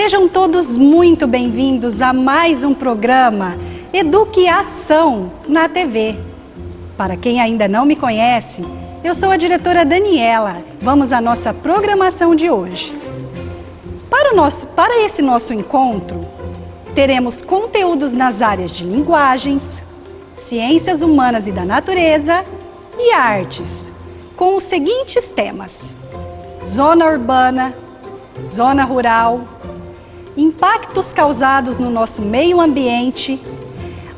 Sejam todos muito bem-vindos a mais um programa Eduquiação na TV. Para quem ainda não me conhece, eu sou a diretora Daniela. Vamos à nossa programação de hoje. Para esse nosso encontro, teremos conteúdos nas áreas de linguagens, ciências humanas e da natureza e artes, com os seguintes temas: zona urbana, zona rural, impactos causados no nosso meio ambiente.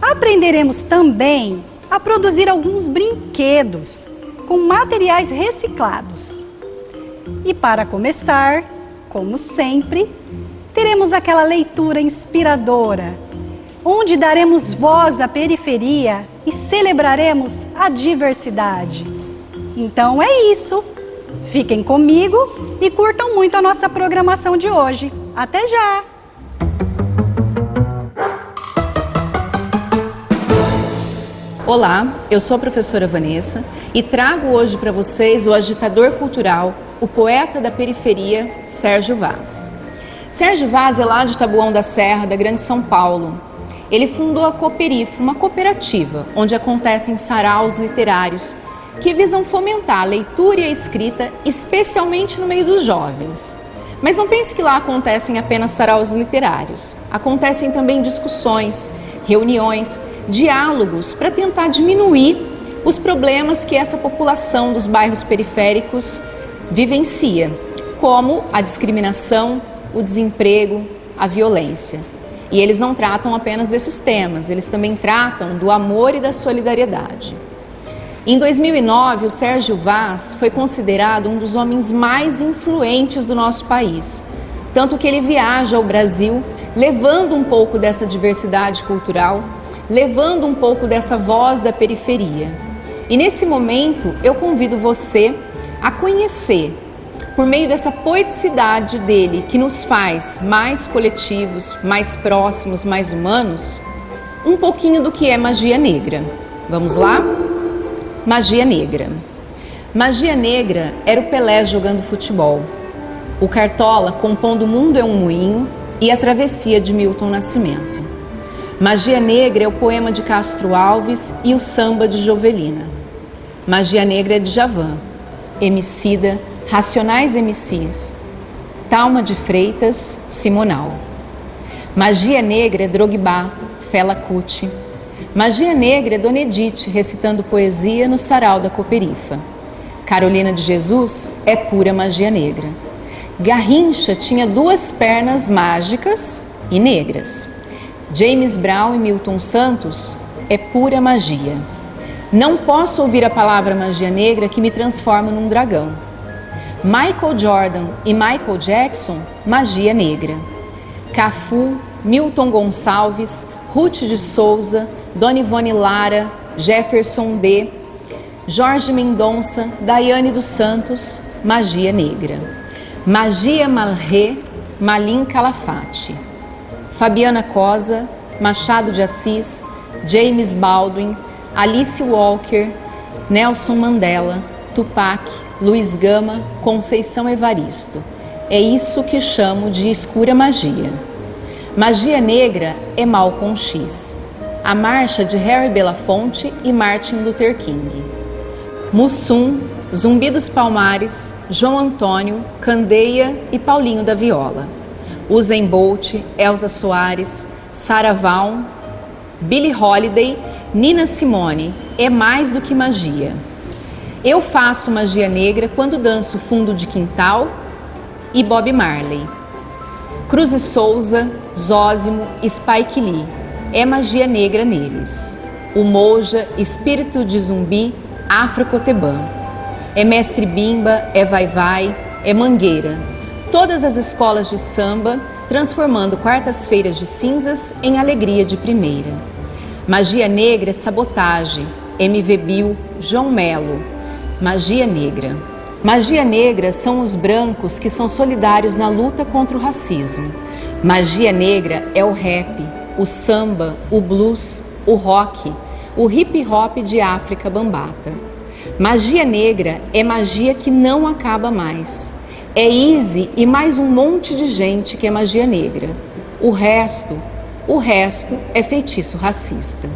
Aprenderemos também a produzir alguns brinquedos com materiais reciclados. E para começar, como sempre, teremos aquela leitura inspiradora, onde daremos voz à periferia e celebraremos a diversidade. Então é isso. Fiquem comigo e curtam muito a nossa programação de hoje. Até já! Olá, eu sou a professora Vanessa e trago hoje para vocês o agitador cultural, o poeta da periferia, Sérgio Vaz. Sérgio Vaz é lá de Taboão da Serra, da Grande São Paulo. Ele fundou a Cooperifa, uma cooperativa onde acontecem saraus literários que visam fomentar a leitura e a escrita, especialmente no meio dos jovens. Mas não pense que lá acontecem apenas saraus literários. Acontecem também discussões, reuniões, diálogos para tentar diminuir os problemas que essa população dos bairros periféricos vivencia, como a discriminação, o desemprego, a violência. E eles não tratam apenas desses temas, eles também tratam do amor e da solidariedade. Em 2009, o Sérgio Vaz foi considerado um dos homens mais influentes do nosso país, tanto que ele viaja ao Brasil levando um pouco dessa diversidade cultural, levando um pouco dessa voz da periferia. E nesse momento eu convido você a conhecer, por meio dessa poeticidade dele, que nos faz mais coletivos, mais próximos, mais humanos, um pouquinho do que é magia negra. Vamos lá? Magia negra. Magia negra era o Pelé jogando futebol, o Cartola compondo O Mundo é um Moinho e a Travessia de Milton Nascimento. Magia negra é o poema de Castro Alves e o samba de Jovelina. Magia negra é Djavan, Emicida, Racionais MCs, Thalma de Freitas, Simonal. Magia negra é Drogba, Fela Kuti. Magia negra é Dona Edith recitando poesia no sarau da Cooperifa. Carolina de Jesus é pura magia negra. Garrincha tinha duas pernas mágicas e negras. James Brown e Milton Santos é pura magia. Não posso ouvir a palavra magia negra que me transforma num dragão. Michael Jordan e Michael Jackson, magia negra. Cafu, Milton Gonçalves, Ruth de Souza, Dona Ivone Lara, Jefferson D, Jorge Mendonça, Daiane dos Santos, magia negra. Magia Malré, Malim Calafate. Fabiana Cosa, Machado de Assis, James Baldwin, Alice Walker, Nelson Mandela, Tupac, Luiz Gama, Conceição Evaristo. É isso que chamo de escura magia. Magia negra é Malcolm X, a marcha de Harry Belafonte e Martin Luther King. Mussum, Zumbi dos Palmares, João Antônio, Candeia e Paulinho da Viola. Usain Bolt, Elza Soares, Sarah Vaughan, Billie Holiday, Nina Simone, é mais do que magia. Eu faço magia negra quando danço Fundo de Quintal e Bob Marley. Cruz e Souza, Zósimo, Spike Lee, é magia negra neles. O Moja, Espírito de Zumbi, Afro-Cotebã. É Mestre Bimba, é Vai-Vai, é Mangueira. Todas as escolas de samba, transformando quartas-feiras de cinzas em alegria de primeira. Magia negra é Sabotagem, MV Bill, João Melo. Magia negra. Magia negra são os brancos que são solidários na luta contra o racismo. Magia negra é o rap, o samba, o blues, o rock, o hip hop de África Bambata. Magia negra é magia que não acaba mais. É Easy e mais um monte de gente que é magia negra. O resto é feitiço racista.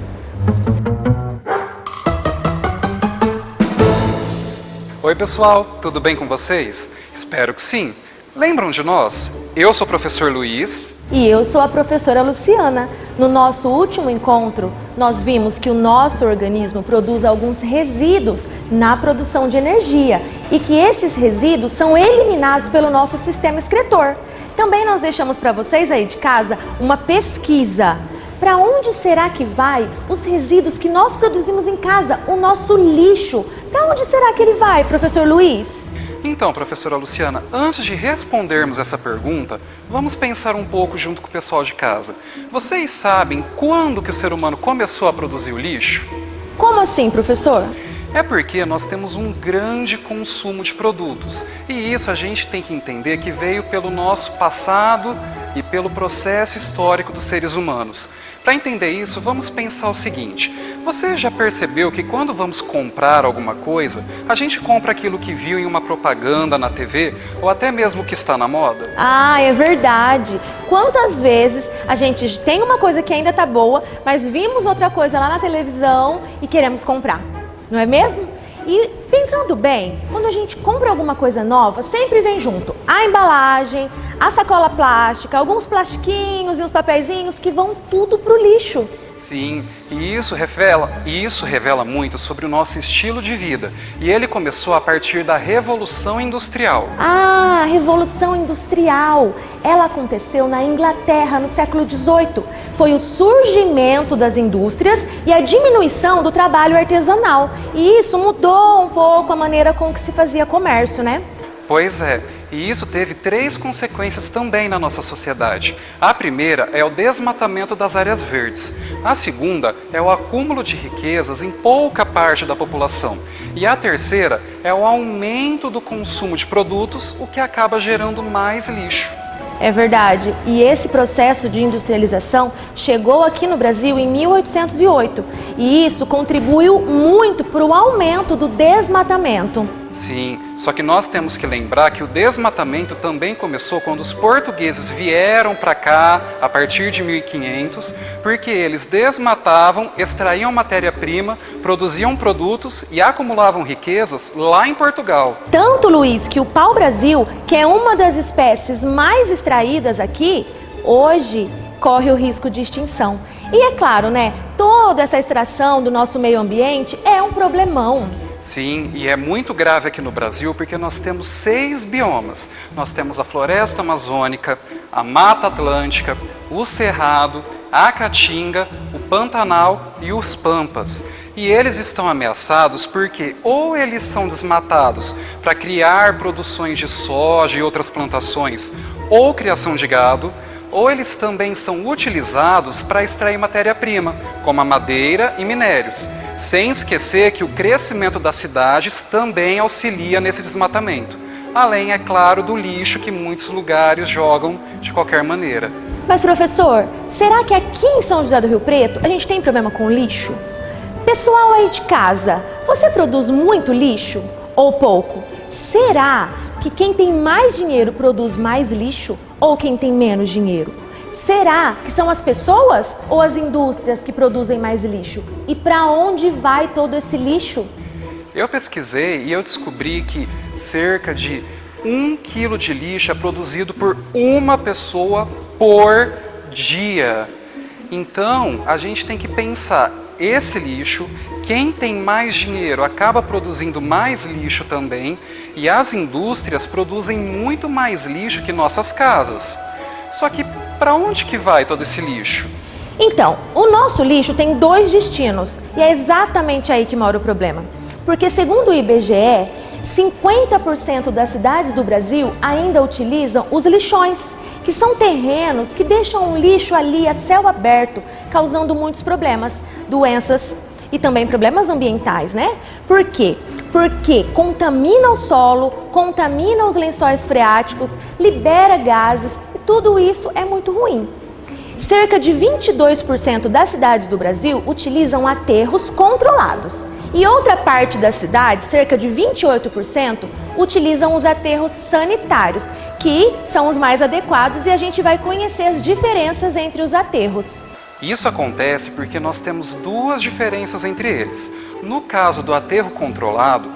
Oi pessoal, tudo bem com vocês? Espero que sim. Lembram de nós? Eu sou o professor Luiz. E eu sou a professora Luciana. No nosso último encontro, nós vimos que o nosso organismo produz alguns resíduos na produção de energia e que esses resíduos são eliminados pelo nosso sistema excretor. Também nós deixamos para vocês aí de casa uma pesquisa. Para onde será que vai os resíduos que nós produzimos em casa, o nosso lixo? Para onde será que ele vai, professor Luiz? Então, professora Luciana, antes de respondermos essa pergunta, vamos pensar um pouco junto com o pessoal de casa. Vocês sabem quando que o ser humano começou a produzir o lixo? Como assim, professor? É porque nós temos um grande consumo de produtos. E isso a gente tem que entender que veio pelo nosso passado e pelo processo histórico dos seres humanos. Para entender isso, vamos pensar o seguinte. Você já percebeu que quando vamos comprar alguma coisa, a gente compra aquilo que viu em uma propaganda na TV ou até mesmo que está na moda? Ah, é verdade. Quantas vezes a gente tem uma coisa que ainda tá boa, mas vimos outra coisa lá na televisão e queremos comprar, não é mesmo? E pensando bem, quando a gente compra alguma coisa nova, sempre vem junto a embalagem, a sacola plástica, alguns plastiquinhos e uns papeizinhos que vão tudo pro lixo. Sim, e isso revela muito sobre o nosso estilo de vida. E ele começou a partir da Revolução Industrial. Ah, a Revolução Industrial. Ela aconteceu na Inglaterra no século XVIII. Foi o surgimento das indústrias e a diminuição do trabalho artesanal. E isso mudou um pouco a maneira com que se fazia comércio, né? Pois é, e isso teve 3 consequências também na nossa sociedade. A primeira é o desmatamento das áreas verdes. A segunda é o acúmulo de riquezas em pouca parte da população. E a terceira é o aumento do consumo de produtos, o que acaba gerando mais lixo. É verdade. E esse processo de industrialização chegou aqui no Brasil em 1808. E isso contribuiu muito para o aumento do desmatamento. Sim, só que nós temos que lembrar que o desmatamento também começou quando os portugueses vieram para cá a partir de 1500, porque eles desmatavam, extraíam matéria-prima, produziam produtos e acumulavam riquezas lá em Portugal. Tanto, Luiz, que o pau-brasil, que é uma das espécies mais extraídas aqui, hoje corre o risco de extinção. E é claro, né, toda essa extração do nosso meio ambiente é um problemão. Sim, e é muito grave aqui no Brasil porque nós temos 6 biomas. Nós temos a floresta amazônica, a Mata Atlântica, o Cerrado, a Caatinga, o Pantanal e os Pampas. E eles estão ameaçados porque ou eles são desmatados para criar produções de soja e outras plantações ou criação de gado, ou eles também são utilizados para extrair matéria-prima, como a madeira e minérios. Sem esquecer que o crescimento das cidades também auxilia nesse desmatamento. Além, é claro, do lixo que muitos lugares jogam de qualquer maneira. Mas, professor, será que aqui em São José do Rio Preto a gente tem problema com lixo? Pessoal aí de casa, você produz muito lixo ou pouco? Será que quem tem mais dinheiro produz mais lixo ou quem tem menos dinheiro? Será que são as pessoas ou as indústrias que produzem mais lixo? E para onde vai todo esse lixo? Eu pesquisei e eu descobri que cerca de 1 quilo de lixo é produzido por uma pessoa por dia. Então, a gente tem que pensar, esse lixo, quem tem mais dinheiro acaba produzindo mais lixo também, e as indústrias produzem muito mais lixo que nossas casas. Só que para onde que vai todo esse lixo? Então, o nosso lixo tem 2 destinos, e é exatamente aí que mora o problema. Porque segundo o IBGE, 50% das cidades do Brasil ainda utilizam os lixões, que são terrenos que deixam o lixo ali a céu aberto, causando muitos problemas, doenças e também problemas ambientais, né? Por quê? Porque contamina o solo, contamina os lençóis freáticos, libera gases e tudo isso é muito ruim. Cerca de 22% das cidades do Brasil utilizam aterros controlados. E outra parte da cidade, cerca de 28%, utilizam os aterros sanitários, que são os mais adequados, e a gente vai conhecer as diferenças entre os aterros. Isso acontece porque nós temos duas diferenças entre eles. No caso do aterro controlado,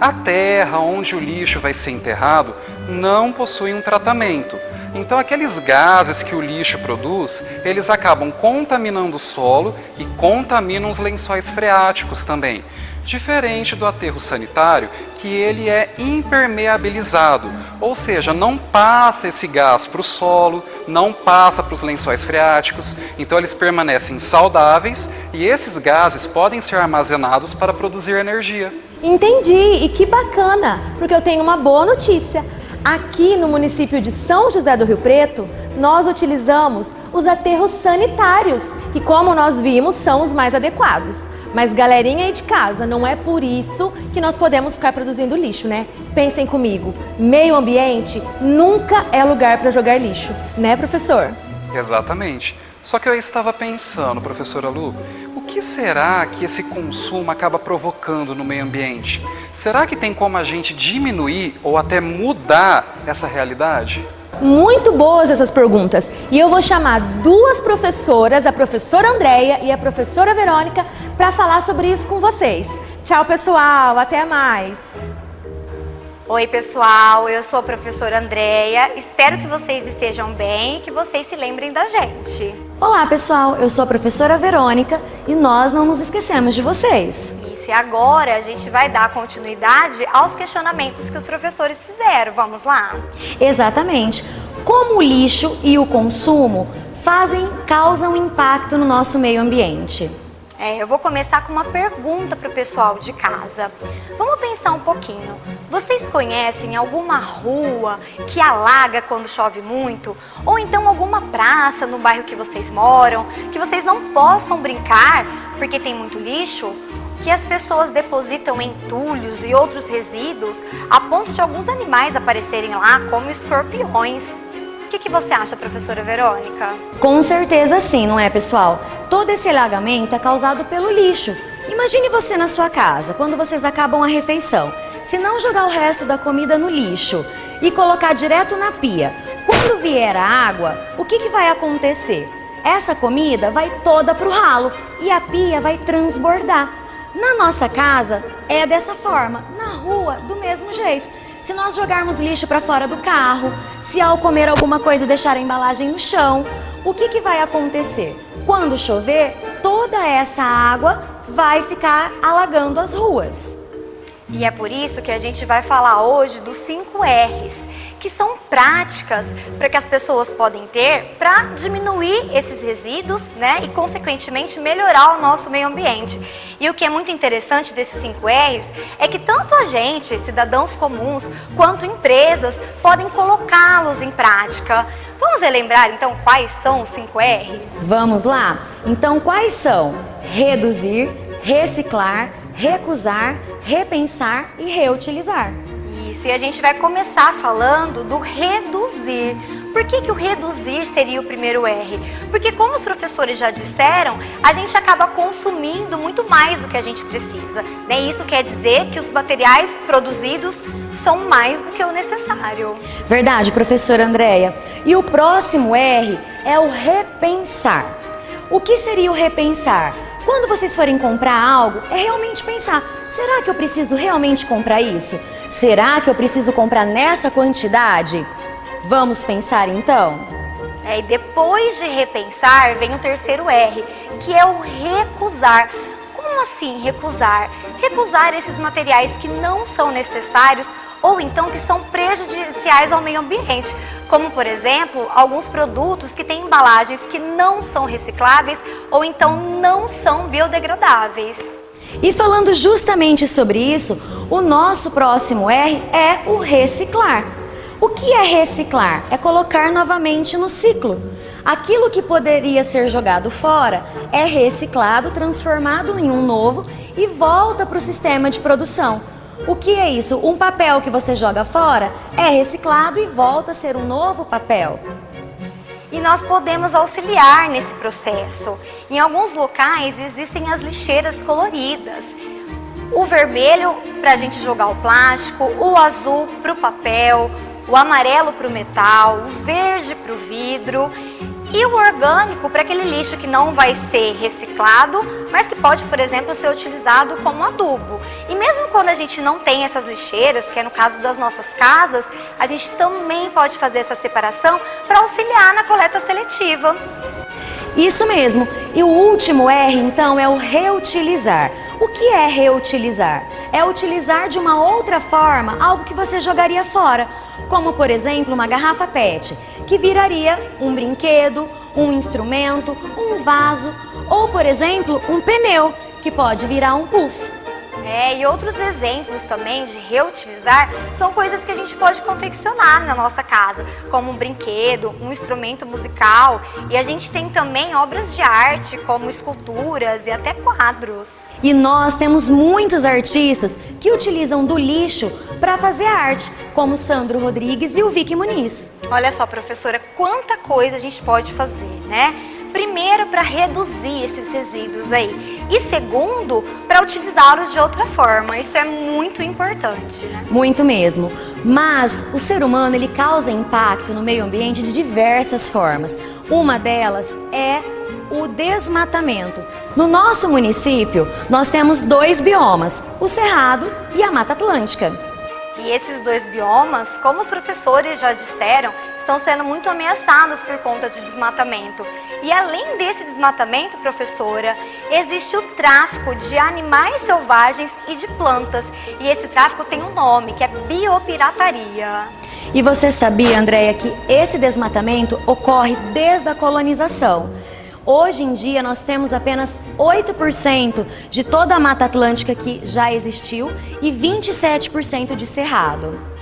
a terra onde o lixo vai ser enterrado não possui um tratamento. Então aqueles gases que o lixo produz, eles acabam contaminando o solo e contaminam os lençóis freáticos também. Diferente do aterro sanitário, que ele é impermeabilizado, ou seja, não passa esse gás para o solo, não passa para os lençóis freáticos, então eles permanecem saudáveis e esses gases podem ser armazenados para produzir energia. Entendi, e que bacana, porque eu tenho uma boa notícia. Aqui no município de São José do Rio Preto, nós utilizamos os aterros sanitários, que como nós vimos, são os mais adequados. Mas galerinha aí de casa, não é por isso que nós podemos ficar produzindo lixo, né? Pensem comigo, meio ambiente nunca é lugar para jogar lixo, né, professor? Exatamente. Só que eu estava pensando, professora Lu, o que será que esse consumo acaba provocando no meio ambiente? Será que tem como a gente diminuir ou até mudar essa realidade? Muito boas essas perguntas. E eu vou chamar duas professoras, a professora Andréia e a professora Verônica, para falar sobre isso com vocês. Tchau, pessoal. Até mais. Oi, pessoal. Eu sou a professora Andréia. Espero que vocês estejam bem e que vocês se lembrem da gente. Olá, pessoal. Eu sou a professora Verônica e nós não nos esquecemos de vocês. Isso, e agora a gente vai dar continuidade aos questionamentos que os professores fizeram. Vamos lá? Exatamente. Como o lixo e o consumo causam impacto no nosso meio ambiente? Eu vou começar com uma pergunta para o pessoal de casa. Vamos pensar um pouquinho. Vocês conhecem alguma rua que alaga quando chove muito? Ou então alguma praça no bairro que vocês moram, que vocês não possam brincar porque tem muito lixo? Que as pessoas depositam entulhos e outros resíduos a ponto de alguns animais aparecerem lá, como escorpiões. O que você acha, professora Verônica? Com certeza sim, não é, pessoal? Todo esse alagamento é causado pelo lixo. Imagine você na sua casa, quando vocês acabam a refeição. Se não jogar o resto da comida no lixo e colocar direto na pia, quando vier a água, o que vai acontecer? Essa comida vai toda pro ralo e a pia vai transbordar. Na nossa casa é dessa forma, na rua do mesmo jeito. Se nós jogarmos lixo para fora do carro, se ao comer alguma coisa deixar a embalagem no chão, o que vai acontecer? Quando chover, toda essa água vai ficar alagando as ruas. E é por isso que a gente vai falar hoje dos 5 R's, que são práticas para que as pessoas podem ter para diminuir esses resíduos, né, e consequentemente melhorar o nosso meio ambiente. E o que é muito interessante desses 5 R's é que tanto a gente, cidadãos comuns, quanto empresas podem colocá-los em prática. Vamos relembrar então quais são os 5 R's? Vamos lá? Então quais são? Reduzir, reciclar, recusar, repensar e reutilizar. Isso, e a gente vai começar falando do reduzir. Por que o reduzir seria o primeiro R? Porque como os professores já disseram, a gente acaba consumindo muito mais do que a gente precisa, né? Isso quer dizer que os materiais produzidos são mais do que o necessário. Verdade, professora Andréia. E o próximo R é o repensar. O que seria o repensar? Quando vocês forem comprar algo, é realmente pensar, será que eu preciso realmente comprar isso? Será que eu preciso comprar nessa quantidade? Vamos pensar então? E depois de repensar, vem o terceiro R, que é o recusar. Como assim recusar? Recusar esses materiais que não são necessários ou então que são prejudiciais ao meio ambiente, como por exemplo, alguns produtos que têm embalagens que não são recicláveis ou então não são biodegradáveis. E falando justamente sobre isso, o nosso próximo R é o reciclar. O que é reciclar? É colocar novamente no ciclo. Aquilo que poderia ser jogado fora é reciclado, transformado em um novo e volta para o sistema de produção. O que é isso? Um papel que você joga fora é reciclado e volta a ser um novo papel. E nós podemos auxiliar nesse processo. Em alguns locais existem as lixeiras coloridas. o vermelho para a gente jogar o plástico, o azul para o papel, o amarelo para o metal, o verde para o vidro e o orgânico para aquele lixo que não vai ser reciclado, mas que pode, por exemplo, ser utilizado como adubo. E mesmo quando a gente não tem essas lixeiras, que é no caso das nossas casas, a gente também pode fazer essa separação para auxiliar na coleta seletiva. Isso mesmo. E o último R, então, é o reutilizar. O que é reutilizar? É utilizar de uma outra forma algo que você jogaria fora, como, por exemplo, uma garrafa PET, que viraria um brinquedo, um instrumento, um vaso, ou, por exemplo, um pneu, que pode virar um puff. E outros exemplos também de reutilizar são coisas que a gente pode confeccionar na nossa casa, como um brinquedo, um instrumento musical, e a gente tem também obras de arte, como esculturas e até quadros. E nós temos muitos artistas que utilizam do lixo para fazer arte, como Sandro Rodrigues e o Vicky Muniz. Olha só, professora, quanta coisa a gente pode fazer, né? Primeiro, para reduzir esses resíduos aí. E segundo, para utilizá-los de outra forma. Isso é muito importante, né? Muito mesmo. Mas o ser humano, ele causa impacto no meio ambiente de diversas formas. Uma delas é o desmatamento. No nosso município, nós temos 2 biomas, o Cerrado e a Mata Atlântica. E esses 2 biomas, como os professores já disseram, estão sendo muito ameaçados por conta do desmatamento. E além desse desmatamento, professora, existe o tráfico de animais selvagens e de plantas. E esse tráfico tem um nome, que é biopirataria. E você sabia, Andréia, que esse desmatamento ocorre desde a colonização? Hoje em dia nós temos apenas 8% de toda a Mata Atlântica que já existiu e 27% de cerrado.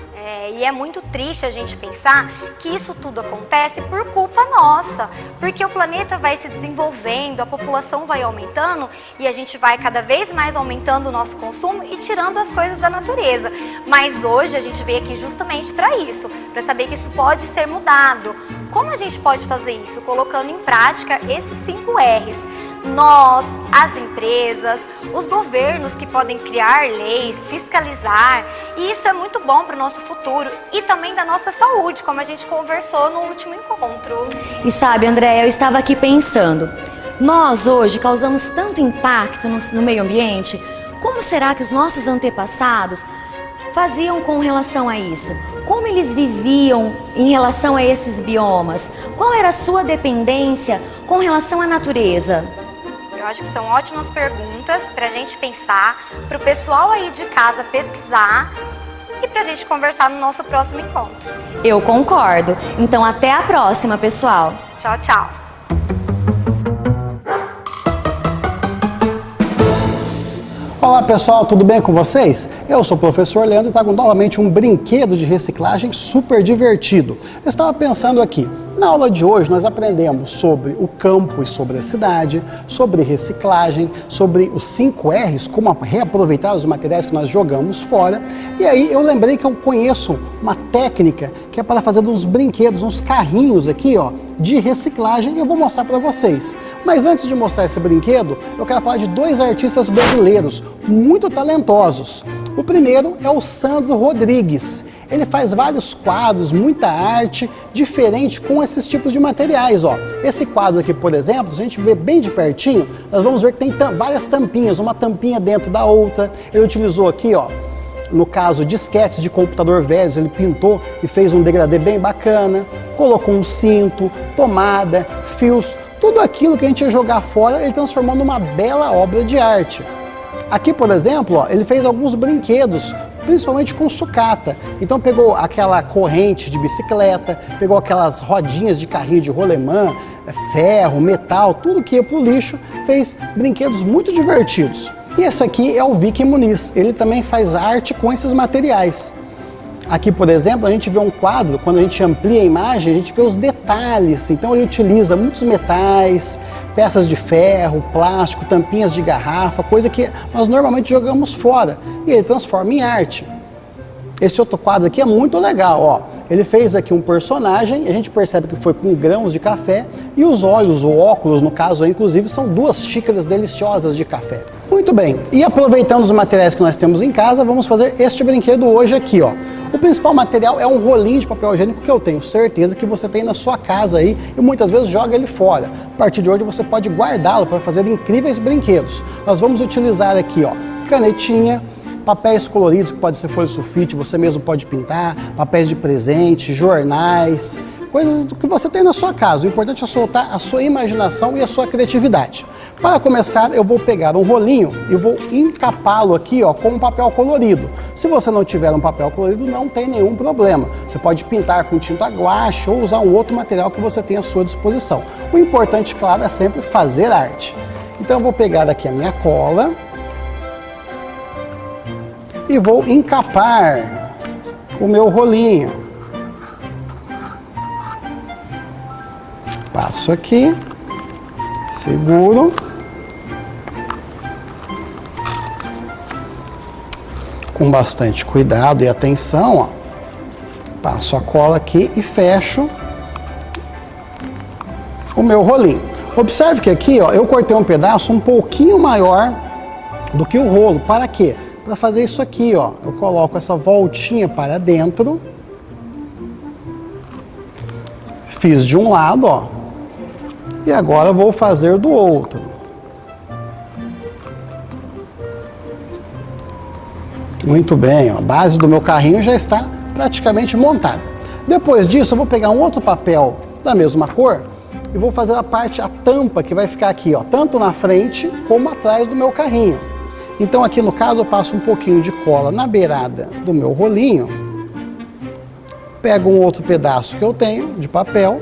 E é muito triste a gente pensar que isso tudo acontece por culpa nossa, porque o planeta vai se desenvolvendo, a população vai aumentando e a gente vai cada vez mais aumentando o nosso consumo e tirando as coisas da natureza. Mas hoje a gente veio aqui justamente para isso, para saber que isso pode ser mudado. Como a gente pode fazer isso? Colocando em prática esses 5 R's. Nós, as empresas, os governos que podem criar leis, fiscalizar, e isso é muito bom para o nosso futuro e também da nossa saúde, como a gente conversou no último encontro. E sabe, Andréia, eu estava aqui pensando, nós hoje causamos tanto impacto no meio ambiente, como será que os nossos antepassados faziam com relação a isso? Como eles viviam em relação a esses biomas? Qual era a sua dependência com relação à natureza? Eu acho que são ótimas perguntas para a gente pensar, para o pessoal aí de casa pesquisar e para a gente conversar no nosso próximo encontro. Eu concordo. Então até a próxima, pessoal. Tchau, tchau. Olá pessoal, tudo bem com vocês? Eu sou o professor Leandro e trago novamente um brinquedo de reciclagem super divertido. Eu estava pensando aqui, na aula de hoje nós aprendemos sobre o campo e sobre a cidade, sobre reciclagem, sobre os 5 R's, como reaproveitar os materiais que nós jogamos fora. E aí eu lembrei que eu conheço uma técnica que é para fazer uns brinquedos, uns carrinhos aqui, ó, de reciclagem, e eu vou mostrar para vocês. Mas antes de mostrar esse brinquedo, eu quero falar de 2 artistas brasileiros muito talentosos. O primeiro é o Sandro Rodrigues. Ele faz vários quadros, muita arte diferente com esses tipos de materiais, ó. Esse quadro aqui, por exemplo, se a gente ver bem de pertinho, nós vamos ver que tem várias tampinhas, uma tampinha dentro da outra. Ele utilizou aqui, ó, no caso, disquetes de computador velhos, ele pintou e fez um degradê bem bacana, colocou um cinto, tomada, fios, tudo aquilo que a gente ia jogar fora, ele transformou numa bela obra de arte. Aqui, por exemplo, ó, ele fez alguns brinquedos, principalmente com sucata. Então pegou aquela corrente de bicicleta, pegou aquelas rodinhas de carrinho de rolemã, ferro, metal, tudo que ia para o lixo, fez brinquedos muito divertidos. E esse aqui é o Vicky Muniz, ele também faz arte com esses materiais. Aqui, por exemplo, a gente vê um quadro, quando a gente amplia a imagem, a gente vê os detalhes. Então ele utiliza muitos metais, peças de ferro, plástico, tampinhas de garrafa, coisa que nós normalmente jogamos fora. E ele transforma em arte. Esse outro quadro aqui é muito legal, ó. Ele fez aqui um personagem, a gente percebe que foi com grãos de café, e os olhos, ou óculos no caso, inclusive, são 2 xícaras deliciosas de café. Muito bem, e aproveitando os materiais que nós temos em casa, vamos fazer este brinquedo hoje aqui, ó. O principal material é um rolinho de papel higiênico que eu tenho certeza que você tem na sua casa aí e muitas vezes joga ele fora. A partir de hoje você pode guardá-lo para fazer incríveis brinquedos. Nós vamos utilizar aqui, ó, canetinha, papéis coloridos, que pode ser folha sulfite, você mesmo pode pintar, papéis de presente, jornais, coisas que você tem na sua casa. O importante é soltar a sua imaginação e a sua criatividade. Para começar, eu vou pegar um rolinho e vou encapá-lo aqui, ó, com um papel colorido. Se você não tiver um papel colorido, não tem nenhum problema. Você pode pintar com tinta guache ou usar um outro material que você tem à sua disposição. O importante, claro, é sempre fazer arte. Então eu vou pegar aqui a minha cola e vou encapar o meu rolinho. Passo aqui, seguro, com bastante cuidado e atenção, ó. Passo a cola aqui e fecho o meu rolinho. Observe que aqui, ó, eu cortei um pedaço um pouquinho maior do que o rolo. Para quê? Para fazer isso aqui, ó, eu coloco essa voltinha para dentro. Fiz de um lado, ó, e agora vou fazer do outro. Muito bem, ó, a base do meu carrinho já está praticamente montada. Depois disso, eu vou pegar um outro papel da mesma cor e vou fazer a tampa que vai ficar aqui, ó, tanto na frente como atrás do meu carrinho. Então aqui no caso eu passo um pouquinho de cola na beirada do meu rolinho, pego um outro pedaço que eu tenho de papel,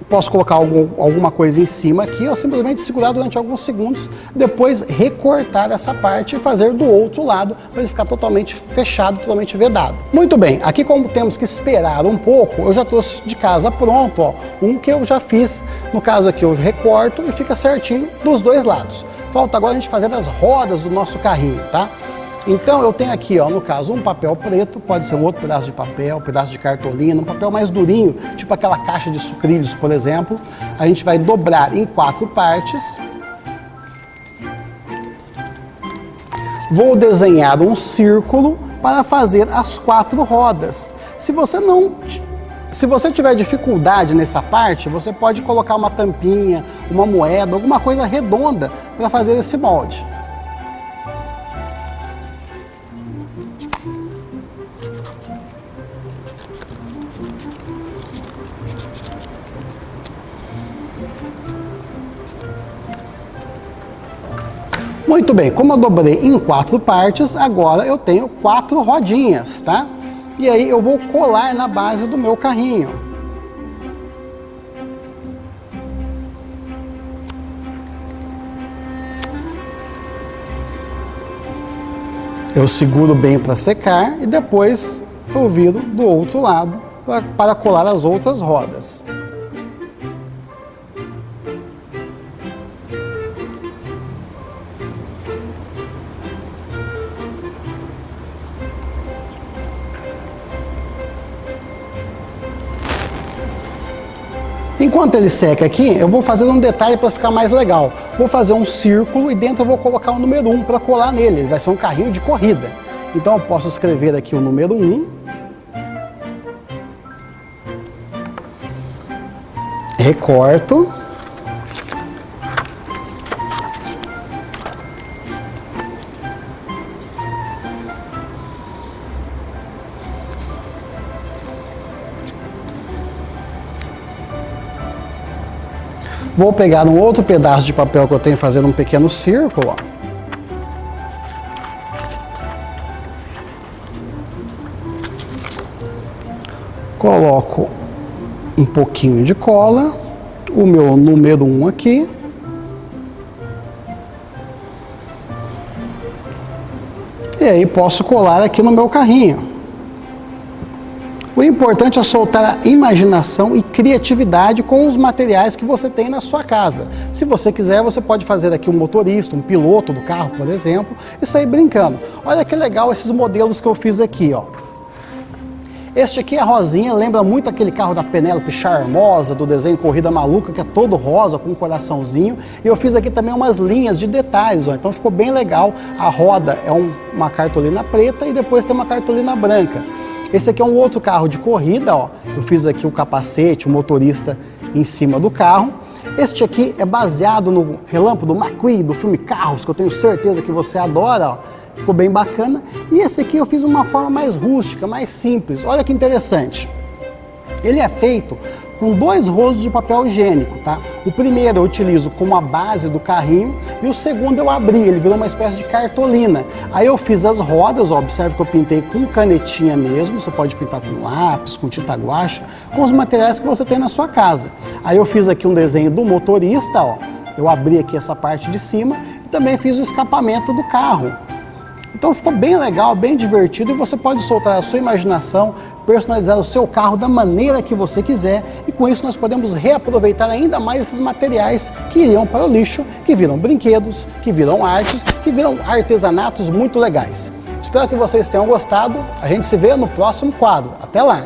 posso colocar alguma coisa em cima aqui, ou simplesmente segurar durante alguns segundos, depois recortar essa parte e fazer do outro lado, para ele ficar totalmente fechado, totalmente vedado. Muito bem, aqui como temos que esperar um pouco, eu já trouxe de casa pronto, ó, um que eu já fiz, no caso aqui eu recorto e fica certinho dos dois lados. Falta agora a gente fazer as rodas do nosso carrinho, tá? Então eu tenho aqui, ó, no caso, um papel preto, pode ser um outro pedaço de papel, um pedaço de cartolina, um papel mais durinho, tipo aquela caixa de sucrilhos, por exemplo. A gente vai dobrar em 4 partes. Vou desenhar um círculo para fazer as 4 rodas. Se você tiver dificuldade nessa parte, você pode colocar uma tampinha, uma moeda, alguma coisa redonda para fazer esse molde. Muito bem, como eu dobrei em 4 partes, agora eu tenho 4 rodinhas, tá? E aí eu vou colar na base do meu carrinho. Eu seguro bem para secar e depois eu viro do outro lado para colar as outras rodas. Enquanto ele seca aqui, eu vou fazer um detalhe para ficar mais legal. Vou fazer um círculo e dentro eu vou colocar o número 1 para colar nele. Ele vai ser um carrinho de corrida. Então eu posso escrever aqui o número 1. Recorto. Vou pegar um outro pedaço de papel que eu tenho fazendo um pequeno círculo, ó. Coloco um pouquinho de cola, o meu número 1 aqui. E aí posso colar aqui no meu carrinho. O importante é soltar a imaginação e criatividade com os materiais que você tem na sua casa. Se você quiser, você pode fazer aqui um motorista, um piloto do carro, por exemplo, e sair brincando. Olha que legal esses modelos que eu fiz aqui, ó. Este aqui é rosinha, lembra muito aquele carro da Penélope Charmosa, do desenho Corrida Maluca, que é todo rosa, com um coraçãozinho. E eu fiz aqui também umas linhas de detalhes, ó, então ficou bem legal. A roda é uma cartolina preta e depois tem uma cartolina branca. Esse aqui é um outro carro de corrida, ó. Eu fiz aqui o capacete, o motorista em cima do carro. Este aqui é baseado no Relâmpago McQueen, do filme Carros, que eu tenho certeza que você adora, ó. Ficou bem bacana. E esse aqui eu fiz uma forma mais rústica, mais simples. Olha que interessante. Ele é feito com 2 rolos de papel higiênico, tá? O primeiro eu utilizo como a base do carrinho e o segundo eu abri, ele virou uma espécie de cartolina. Aí eu fiz as rodas, ó, observe que eu pintei com canetinha mesmo, você pode pintar com lápis, com tinta guache, com os materiais que você tem na sua casa. Aí eu fiz aqui um desenho do motorista, ó, eu abri aqui essa parte de cima e também fiz o escapamento do carro. Então ficou bem legal, bem divertido e você pode soltar a sua imaginação, personalizar o seu carro da maneira que você quiser e com isso nós podemos reaproveitar ainda mais esses materiais que iriam para o lixo, que viram brinquedos, que viram artes, que viram artesanatos muito legais. Espero que vocês tenham gostado, a gente se vê no próximo quadro. Até lá!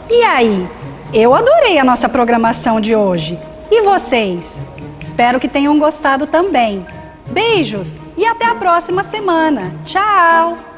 E aí? Eu adorei a nossa programação de hoje. E vocês? Espero que tenham gostado também. Beijos e até a próxima semana. Tchau!